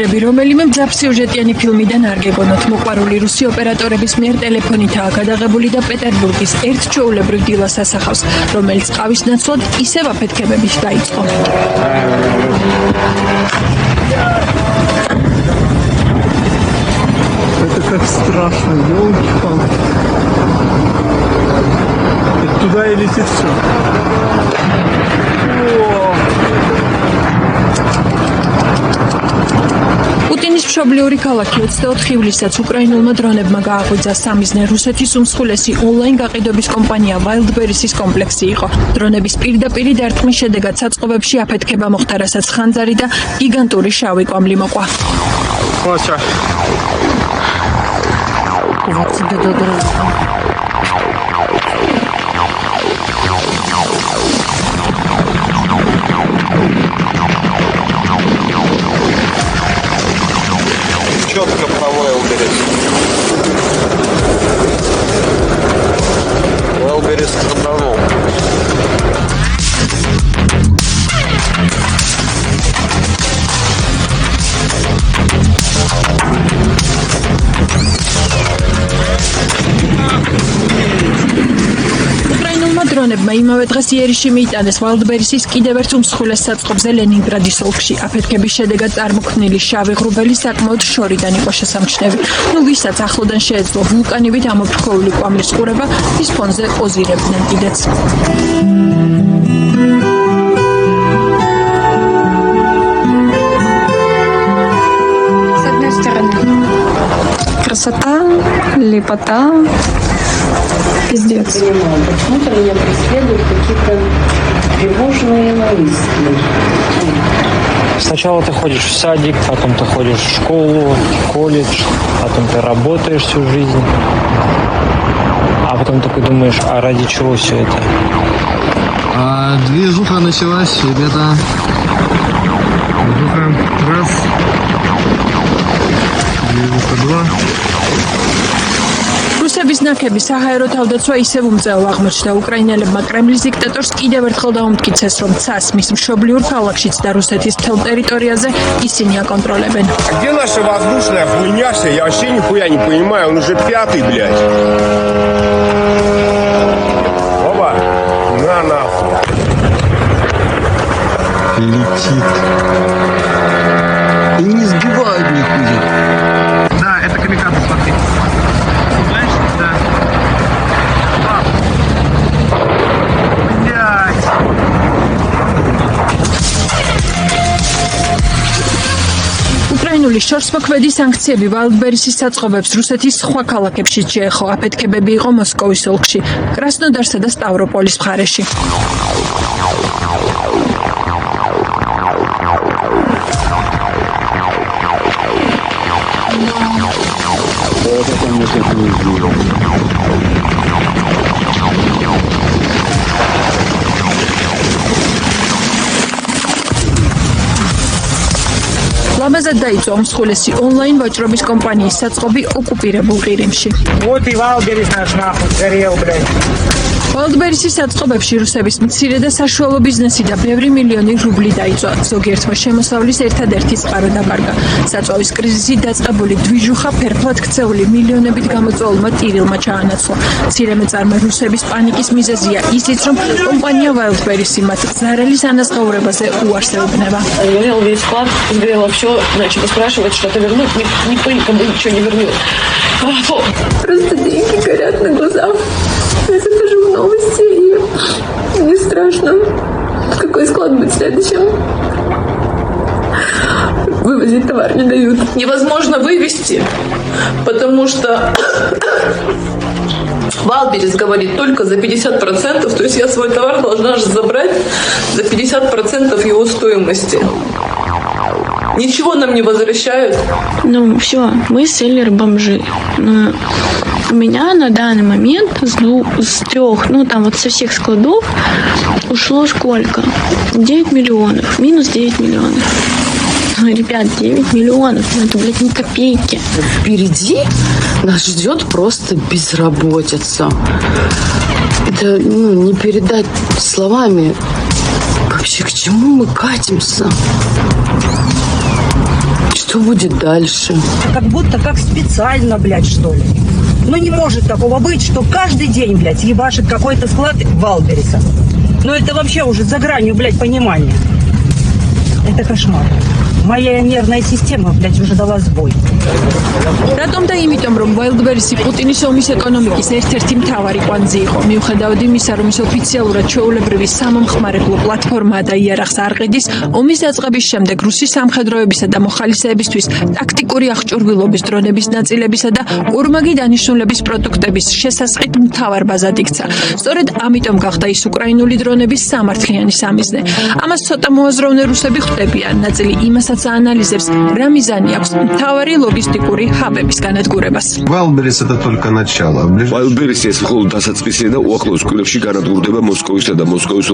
ფაქტები, რომელიმე მძაფ სიუჟეტიანი ფილმიდან არ გეგონოთ. მოყვარული რუსი ოპერატორების მიერ ტელეფონითაა გადაღებული და პეტერბურგის ერთ ჩვეულებრივ დილას ასახავს, რომელიც ყავის ნაცვლად ისევ აფეთქებებით დაიწყო. Это как страшно, ёлки-палки. Туда и летит все. პუტინის მშობლიური ქალაქი 24 ივლისს უკრაინულმა დრონებმა გააღვიძა. სამიზნე რუსეთის უმსხვილესი ონლაინ გაყიდვების კომპანია Wildberries-ის კომპლექსი იყო. დრონების პირდაპირ დარტყმის შედეგად საწყობებში აფეთქება მოხდა, რასაც ხანძარი და გიგანტური შავი კვამლი მოყვა. Четко про Wildberries. Wildberries стартанул. უკრაინულმა დრონებმა იმავე დღეს იერიში მიიტანეს Wildberries-ის კიდევ ერთ უმსხვილეს საწყობზე ლენინგრადის ოლქში. აფეთქების შედეგად წარმოქმნილი შავი ღრუბელი საკმაოდ შორიდან იყო შესამჩნევი. ვისაც ახლოდან შეეძლო ვულკანივით ამოფრქვეული კვამლის ყურება, ის ფონზე პოზირებდნენ კიდეც. С одной стороны, красота, лепота. Пиздец. Почему-то меня преследуют какие-то тревожные мысли. Сначала ты ходишь в садик, потом ты ходишь в школу, в колледж, потом ты работаешь всю жизнь. А потом такой думаешь, а ради чего все это? Движуха началась, ребята. Движуха раз. Движуха два. რუსების ნაკები საჰაერო თავდაცვა ისევ უმწეო აღმოჩნდა. უკრაინელებმა კრემლის დიქტატორს კიდევ ერთხელ დაუმტკიცეს, რომ ცას მის მშობლიურ ქალაქშიც და რუსეთის მთელ ტერიტორიაზე ისინი აკონტროლებენ. Где наша воздушная хуйня? Я вообще нихуя не понимаю, он уже пятый, блядь. Оба, на нахуй. Летит. И не сбивают нихуя. Да, это камикадзе, смотри. Знаешь? Да. Блядь. უკრაინული შორსმოქმედი სანქციები Wildberries-ის საწყობებს რუსეთის სხვა ქალაქებში შეეხო. აფეთქებები იყო მოსკოვის ოლქში, კრასნოდარსა და სტავროპოლის მხარეში. ლამაზად დაიწყო უმსხვილესი ონლაინ ვაჭრობის კომპანიის საწყობი ოკუპირებულ ყირიმში. Вот и Wildberries наш нахуй, горел, блядь. Wildberries-ის საწყობებში რუსების მცირე და საშუალო ბიზნესი და ბევრი მილიონი რუბლი დაიწვა. ზოგიერთმა შემოსავლის ერთადერთი წყარო დაკარგა. საწვავის კრიზისით დაწყებული დვიჟუხა ფერფლად ქცეული მილიონებით გამოწვეულმა ტირილმა ჩაანაცვლა. მცირე მეწარმე რუსების პანიკის მიზეზია ისიც, რომ კომპანია Wildberries-ი მათ ზარელის ანაზღაურებაზე უარს ეუბნება. Горел весь склад, сгорело все, начали спрашивать, что-то вернуть, никто никому ничего не вернет. Просто деньги горят на глазах. Я захожу в новости, и мне страшно, какой склад будет следующим. Вывозить товар не дают. Невозможно вывести, потому что Wildberries говорит только за 50%, то есть я свой товар должна же забрать за 50% его стоимости. Ничего нам не возвращают. Ну, все, мы селлер-бомжи. У меня на данный момент с трех, там вот со всех складов ушло сколько? 9 миллионов. Минус 9 миллионов. Ребят, 9 миллионов. Это, блядь, не копейки. Впереди нас ждет просто безработица. Это, не передать словами. Вообще, к чему мы катимся? Что будет дальше? Как будто как специально, блядь, что ли. Ну не может такого быть, что каждый день, блядь, ебашит какой-то склад Валбериса. Ну это вообще уже за гранью, блядь, понимания. Это кошмар. Моя нервная система, блядь, уже дала сбой. რატომ და იმიტომ რომ Wildberries პუტინის ომის ეკონომიკის ერთ-ერთი მთავარი კვანძი იყო, მიუხედავად იმისა, რომ ის ოფიციალურად ჩვეულებრივი სამომხმარებლო პლატფორმაა და იარაღს არ ყიდის, ომის დაწყების შემდეგ რუსის სამხედროებისა და მოხალისეებისთვის ტაქტიკური აღჭურვილობის დრონების ნაწილებისა და ორმაგი დანიშნულების პროდუქტების შესასყიდ მთავარ ბაზად იქცა. სწორედ ამიტომ გახდა ის უკრაინული დრონების სამართლიანი სამიზნე. ამას ცოტა მოაზროვნე რუსები ხვდებიან, ნაწილი იმასაც აანალიზებს, რა მიზანი აქვს მთავარი ლოგისტიკური ჰაბების განადგურებას. Wildberries это только начало. Wildberries ეს მხოლოდ დასაწყისია და უახლოეს კვირებში განადგურდება მოსკოვისა და მოსკოვის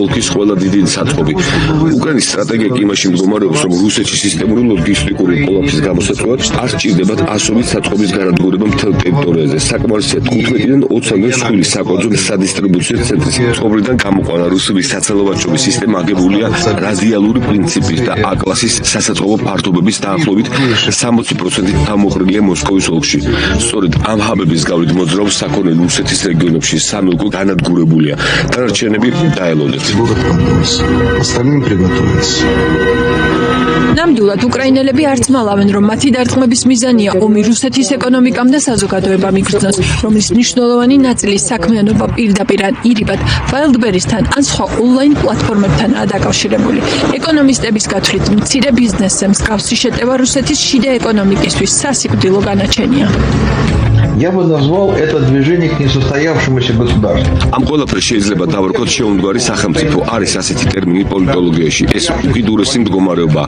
ოლქის ყველა დიდი საწყობი. უკრაინის სტრატეგია კი იმაში მდგომარეობს, რომ რუსეთში სისტემური ლოგისტიკური კოლაფსის გამოსაწვევად არ სჭირდებათ ასობით საწყობის განადგურება მთელ ტერიტორიაზე. საკმარისია 15-დან 20-მდე მსხვილი საკვანძო სადისტრიბუციო ცენტრის წყობრიდან გამოყვანა. რუსების საცალო ვაჭრობის სისტემა აგებულია რადიალური პრინციპით და A-კლასის სასაწყობო ფართობების დაახლოებით 60% ამოყრილია მოსკოვის ოლქში. სწორედ ამ ჰაბების გავლით მოძრაობს საქონელი რუსეთის რეგიონებში, სამი უკვე განადგურებულია. დანარჩენები დაელოდეთ. Остальным приготовиться. ნამდვილად უკრაინელები არც მალავენ, რომ მათი დარტყმების მიზანია ომი რუსეთის ეკონომიკამ და საზოგადოებამ იგრძნოს, რომლის მნიშვნელოვანი ნაწილი საქმიანობა პირდაპირ ან ირიბად Wildberries-თან ან სხვა ონლაინ პლატფორმებთანაა დაკავშირებული. ეკონომისტების გათვლით, მცირე ბიზნესზე მსგავსი შეტევა რუსეთის შიდა ეკონომიკისთვის სასიკვდილო განაჩენია. Я бы назвал это движение к несостоявшемуся государству. ამ ყველაფერს შეიძლება დავარქოთ შეუმდგარი სახელმწიფო. არის ასეთი ტერმინი პოლიტოლოგიაში. ეს უკიდურესი მდგომარეობა,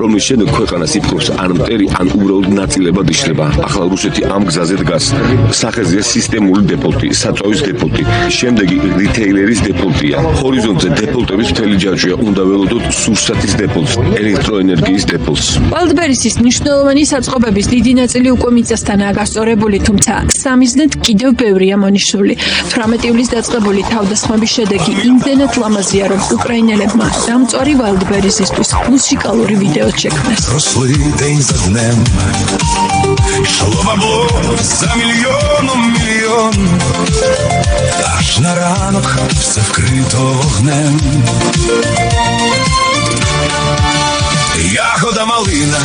რომლის შემდეგ ქვეყანას იფროს ან მტერი, ან უბრალოდ ნაწილებად იშლება. ახლა რუსეთი ამ გზაზე დგას. სახეზეა სისტემური დეფოლტი, საწვავის დეფოლტი, შემდეგი რიტეილერის დეფოლტია. ჰორიზონტზე დეფოლტების მთელი ჯაჭვია. უნდა ველოდოთ სურსათის დეფოლტს, ელექტროენერგიის დეფოლტს. Wildberries-ის მნიშვნელოვანი საწყობების დიდი ნაწილი უკვე მიწასთანაა გასწორებული, თუმცა სამიზნედ კიდევ ბევრია მონიშნული. 18 ივლისს დაწყებული თავდასხმების შედეგი იმდენად ლამაზია, რომ უკრაინელებმა დამწვარი Wildberries-ისთვის მუსიკალური ვიდეოც შექმნეს. Росли день за днем, йшло бабло за мільйон, аж на ранок все вкрито вогнем. Ягода малина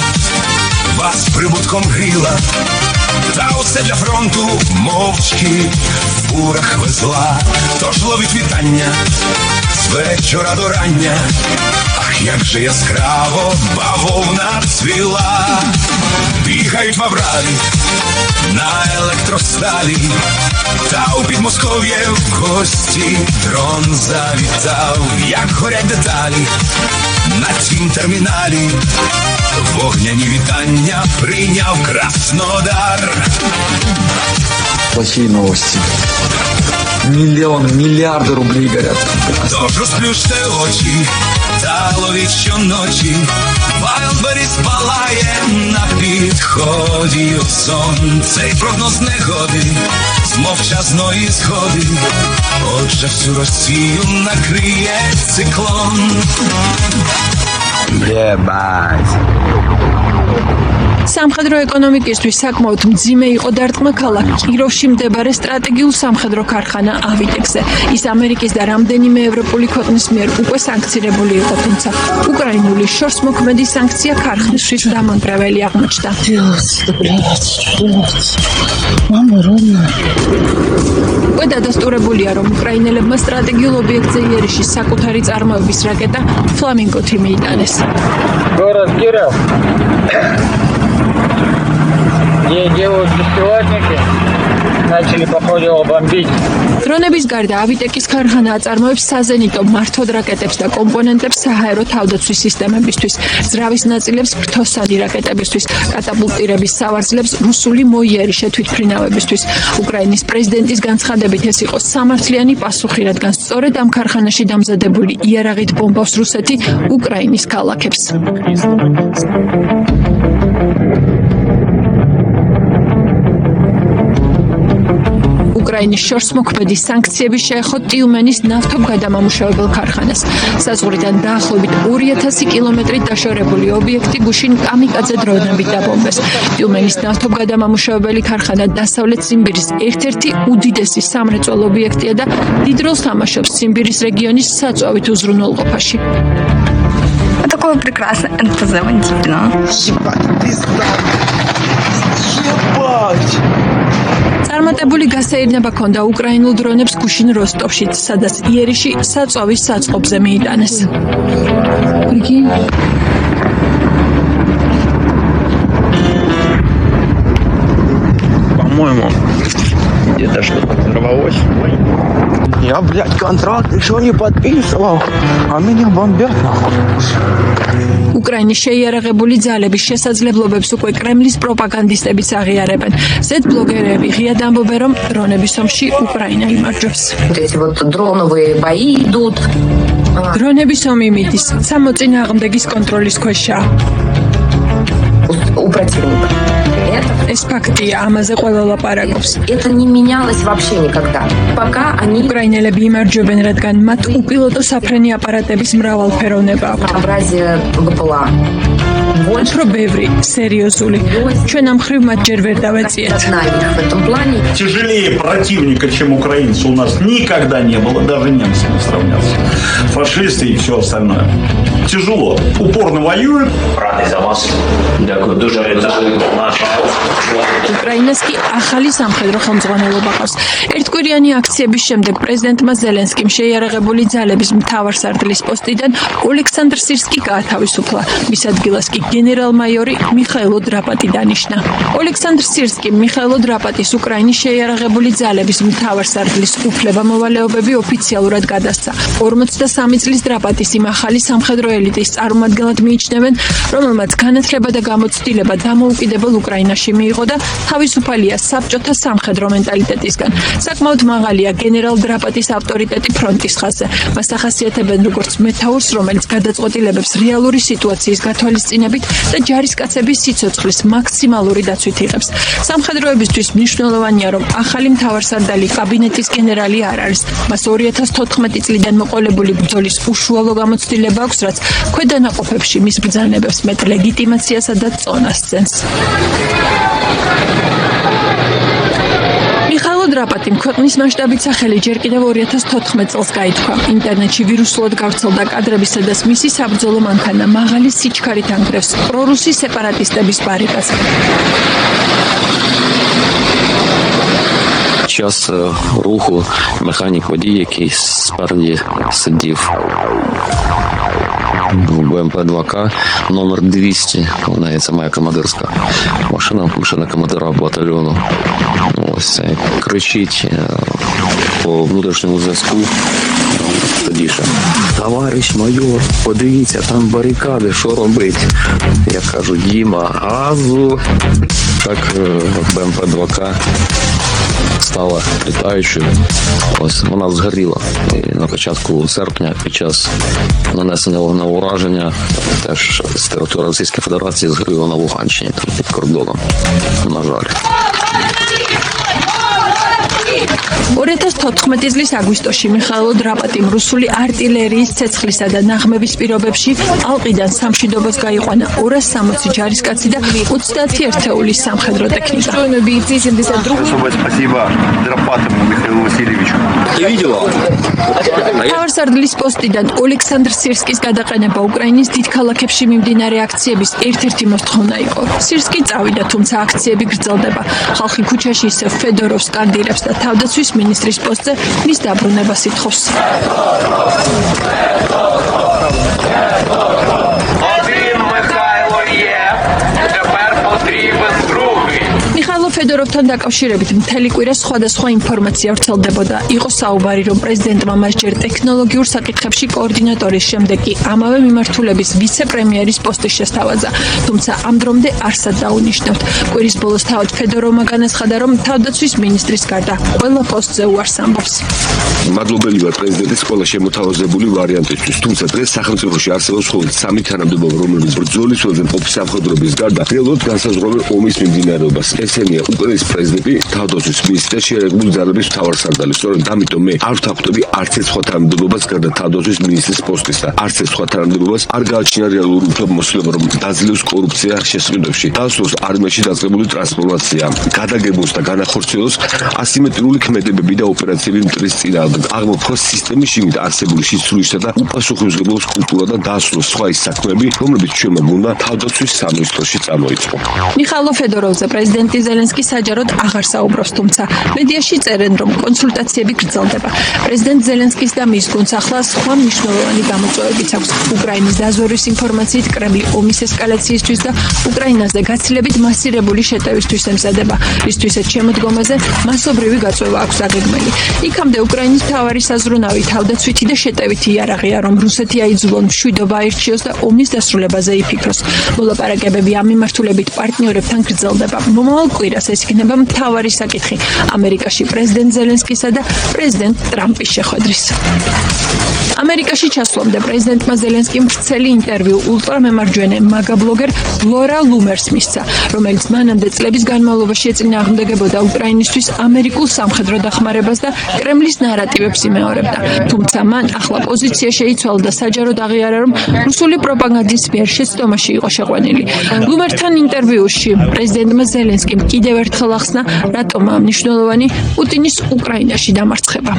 вас прибутком гріла, та усе для фронту мовчки в бурах везла. Тож ловіть вітання з вечора до рання. Ах, як же яскраво бавовна цвіла. Бігають ваврари на електросталі, та у Підмосков'є в гості дрон завітав. Як горять деталі на тім терміналі, вогняні вітання прийняв Краснодар. Плохие новости. Миллионы, миллиарды рублей горят. Тож розплющте очі та ловіть щоночі. Wildberries палає на підході сонце й прогноз негоди з мовчазної згоди. Отже всю Росію накриє циклон. სამხედრო ეკონომიკისთვის საკმაოდ მძიმე იყო დარტყმა ქალაქ კიროვში მდებარე სტრატეგიულ სამხედრო ქარხანა ავიტექსზე. ის ამერიკის და რამდენიმე ევროპული ქვეყნის მიერ უკვე სანქცირებული იყო, თუმცა უკრაინული შორსმოქმედი სანქცია ქარხნისთვის დამანგრეველი აღმოჩნდა. უკვე დადასტურებულია, რომ უკრაინელებმა სტრატეგიულ ობიექტზე იერიშის საკუთარი წარმოების რაკეტა ფლამინგოთი მიიტანეს. Город Киров, где делают беспилотники, начали по ходу его бомбить. დრონების გარდა ავიტეკის ქარხანა აწარმოებს საზენიტო მართოდ რაკეტებს და კომპონენტებს საჰაერო თავდაცვის სისტემებისთვის, ძრავის ნაწილებს ფრთოსანი რაკეტებისთვის, კატაპულტირების სავარძლებს რუსული მოიერიშე თვითმფრინავებისთვის. უკრაინის პრეზიდენტის განცხადებით ეს იყო სამართლიანი პასუხი, რადგან სწორედ ამ ქარხანაში დამზადებული იარაღით ბომბავს რუსეთი უკრაინის ქალაქებს. უკრაინის შორს მოქმედი სანქციები შეეხო ტიუმენის ნავთობგადამამუშავებელ ქარხანას. საზღვრიდან დაახლოებით 2000 კილომეტრით დაშორებული ობიექტი გუშინ კამიკაძე დრონებით დაბომბეს. ტიუმენის ნავთობგადამამუშავებელი ქარხანა დასავლეთ ციმბირის ერთ-ერთი უდიდესი სამრეწველო ობიექტია და დიდ როლს თამაშობს ციმბირის რეგიონის საწვავით უზრუნველყოფაში. Такое прекрасное НПЗ Вантипино. წარმატებული გასაირნება ჰქონდა უკრაინულ დრონებს გუშინ როსტოვში, სადაც იერიში საწვავის საწყობზე მიიტანეს. По-моему, где-то что-то взорвалось. Я, блядь, контракт еще не подписывал, а меня бомбят нахуй. უკრაინის შეიარაღებული ძალების შესაძლებლობებს უკვე კრემლის პროპაგანდისტებიც აღიარებენ. ზედბლოგერები ღიად ამბობენ, რომ დრონების ომში უკრაინა იმარჯვებს. Эти вот дроновые бои идут. დრონების ომი მიდის სამოწინააღმდეგის კონტროლის ქვეშ. У противника. ეს ფაქტია, ამაზე ყველა ლაპარაკობს. Это не менялось вообще никогда. Пока они უკრაინელები იმარჯვებენ, რადგან მათ უპილოტო საფრენი აპარატების მრავალფეროვნება აქვთ. Разнообразие БПЛА. უფრო ბევრი, სერიოზული. ჩვენ ამ მხრივ მათ ჯერ ვერ დავეციეთ. В этом плане тяжелее противника, чем украинцы, у нас никогда не было, даже немцами сравняться. Фашисты и все остальное. Тяжело. Упорно воюют. Рады за вас. Дякую. Дуже наш. უკრაინას კი ახალი სამხედრო ხელმძღვანელობა ყავს. ერთკვირიანი აქციების შემდეგ პრეზიდენტმა ზელენსკიმ შეიარაღებული ძალების მთავარსარდლის პოსტიდან ოლექსანდრ სირსკი გაათავისუფლა. მის ადგილას კი გენერალ-მაიორი მიხაილო დრაპატი დანიშნა. ოლექსანდრ სირსკიმ მიხაილო დრაპატის უკრაინის შეიარაღებული ძალების მთავარსარდლის უფლებამოვალეობები ოფიციალურად გადასცა. 43 წლის დრაპატის იმ ახალი სამხედრო ელიტის წარმომადგენლად მიიჩნევენ, რომელმაც განათლება და გამოცდილება დამოუკიდებელ უკრაინაში მიიღო და თავისუფალია საბჭოთა სამხედრო მენტალიტეტისგან. საკმაოდ მაღალია გენერალ დრაპატის ავტორიტეტი ფრონტის ხაზზე. მას ახასიათებენ როგორც მეთაურს, რომელიც გადაწყვეტილებებს რეალური სიტუაციის გათვალისწინებით და ჯარისკაცების სიცოცხლის მაქსიმალური დაცვით იღებს. სამხედროებისთვის მნიშვნელოვანია, რომ ახალი მთავარსარდალი კაბინეტის გენერალი არ არის. მას 2014 წლიდან მოყოლებული ბრძოლის უშუალო გამოცდილება აქვს, რაც ქვედანაყოფებში მის ბრძანებებს მეტ ლეგიტიმაციასა და წონას ძენს. მიხაილო დრაპატიმ ქვეყნის მასშტაბით სახელი ჯერ კიდევ 2014 წელს გაითქვა. ინტერნეტში ვირუსულად გავრცელდა კადრები, სადაც მისი საბრძოლო მანქანა მაღალი სიჩქარით ანგრევს პრორუსი სეპარატისტების ბარიკადს. Час руху механік водій, який спереді сидів в БМП-2К номер 200. Це моя командирська машина командира батальйону. Ось кричить по внутрішньому зв'язку. Тоді ще: товариш майор, подивіться, там барикади, що робить? Я кажу: Діма, газу. Так БМП-2К стала літаючою. Ось вона згоріла. І на початку серпня під час нанесення вогневого ураження теж з території Російської Федерації згоріла на Луганщині, там під кордоном. На жаль. 2014 წლის აგვისტოში მიხაილო დრაპატიმ რუსული არტილერიის ცეცხლისა და ნაღმების პირობებში ალყიდან სამშვიდობოს გაიყვანა 260 ჯარისკაცი და 30 ერთეულის სამხედრო ტექნიკა. Спасибо Драпатову Михаилу Васильевичу. Ты видела? მთავარსარდლის პოსტიდან ოლექსანდრ სირსკის გადაყენება უკრაინის დიდ ქალაქებში მიმდინარე აქციების ერთ-ერთი მოსთხოვნა იყო. სირსკი წავიდა, თუმცა აქციები გრძელდება. ხალხი ქუჩაში ისევ ფედოროვს კანდიდატებს და თავდაცვის მინისტრის პოსტზე მის დაბრუნებას ითხოვს. მიხაილო ფედოროვთან დაკავშირებით მთელი კვირა სხვადასხვა ინფორმაცია ვრცელდებოდა. იყო საუბარი, რომ პრეზიდენტმა მას ჯერ ტექნოლოგიურ საკითხებში კოორდინატორის, შემდეგ კი ამავე მიმართულების ვიცე-პრემიერის პოსტი შესთავაზა. თუმცა ამ დრომდე არსად დაუნიშნავთ. კვირის ბოლოს თავად ფედოროვმა განაცხადა, რომ თავდაცვის მინისტრის გარდა ყველა პოსტზე უარს ამბობს. მადლობელი ვარ პრეზიდენტის ყველა შემოთავაზებული ვარიანტისთვის. თუმცა დღეს სახელმწიფოში არსებობს მხოლოდ 3 თანამდებობა, რომლებიც ბრძოლის ველზე მყოფი სამხედროების გარდა რეალურად განსაზღვრავენ ომის მიმდინარეობას. ესენია უკრაინის პრეზიდენტი თავდაცვის მინისტრია შეერეგებული ძალების მთავარსარდალი. სწორედ ამიტომ მე არ ვთანხმდები არც ერთ სხვა თანამდებობას გარდა თავდაცვის მინისტრის პოსტისა. არც ერთ სხვა თანამდებობას არ გააჩნია რეალური უფლებამოსილება, რომ დაძლევს კორუფცია შესყიდვებში, დასრულოს არმიაში დაწყებული ტრანსფორმაცია, გადაგებოს და განახორციელოს ასიმეტრიული ქმედებები და ოპერაციები მტრის წინააღმდეგ, აღმოფხვრას სისტემის შიგნით არსებული შიცრუისა და უპასუხისმგებლობის კულტურა და დაასრულოს სხვა ის საქმეები, რომლებიც ჩვენმა გუნდმა თავდაცვის სამინისტროში წამოიწყო. მიხაილ ფედოროვზე პრეზიდენტი ზელენსკი საჯაროდ აღარ საუბრობს, თუმცა მედიაში წერენ, რომ კონსულტაციები გრძელდება. პრეზიდენტ ზელენსკის და მის გუნდს ახლა სხვა მნიშვნელოვანი გამოწვევებიც აქვს. უკრაინის დაზვერვის ინფორმაციით კრემლი ომის ესკალაციისთვის და უკრაინაზე გაცილებით მასირებული შეტევისთვის ემზადება. ისთვისაც შემოდგომაზე მასობრივი გაწვევა აქვს აგეგმელი. იქამდე უკრაინის მთავარი საზრუნავი თავდაცვითი და შეტევითი იარაღია, რომ რუსეთი აიძულონ მშვიდობა აირჩიოს და ომის დასრულებაზე იფიქროს. მოლაპარაკებები ამ მიმართულებით პარტნიორებთან გრძელდება. მომავალ კვირას ეს იქნება მთავარი საკითხი ამერიკაში პრეზიდენტ ზელენსკისა და პრეზიდენტ ტრამპის შეხვედრის. ამერიკაში ჩასვლამდე პრეზიდენტმა ზელენსკიმ ვრცელი ინტერვიუ ულტრამემარჯვენე მაგაბლოგერ ლორა ლუმერს მისცა, რომელიც მანამდე წლების განმავლობაში ეწინააღმდეგებოდა უკრაინისთვის ამერიკულ სამხედრო დახმარებას და კრემლის ნარატივებს იმეორებდა. თუმცა მან ახლა პოზიცია შეიცვალა და საჯაროდ აღიარა, რომ რუსული პროპაგანდის მიერ შეცდომაში იყო შეყვანილი. ლუმერთან ინტერვიუში პრეზიდენტმა ზელენსკიმ კიდევ ერთხელ ახსნა, რატომაა მნიშვნელოვანი პუტინის უკრაინაში დამარცხება.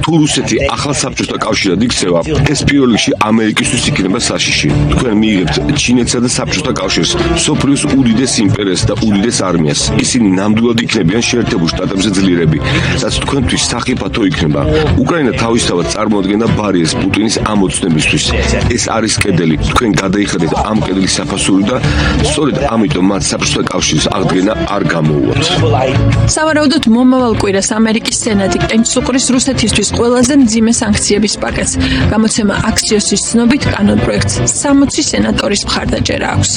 თუ რუსეთი ახალ საბჭოთა კავშირად იქცევა, ეს პირველ რიგში ამერიკისთვის იქნება საშიში. თქვენ მიიღებთ ჩინეთსა და საბჭოთა კავშირს, მსოფლიოს უდიდეს იმპერიას და უდიდეს არმიას. ისინი ნამდვილად იქნებიან შეერთებულ შტატებზე ძლიერები, რაც თქვენთვის სახიფათო იქნება. უკრაინა თავისთავად წარმოადგენდა ბარიერს პუტინის ამოცნებისთვის. ეს არის კედელი. თქვენ გადაიხადეთ ამ კედლის საფასური და სწორედ ამიტომ მათ საბჭოთა კავშირის აღდგენა არ გამოუვათ. სავარაუდოდ მომავალ კვირას ამერიკის სენატი კენჭს უყრის რუსეთისთვის ყველაზე მძიმე სანქციების პაკეტს. გამოცემა აქსიოსის ცნობით კანონპროექტს 60 სენატორის მხარდაჭერა აქვს.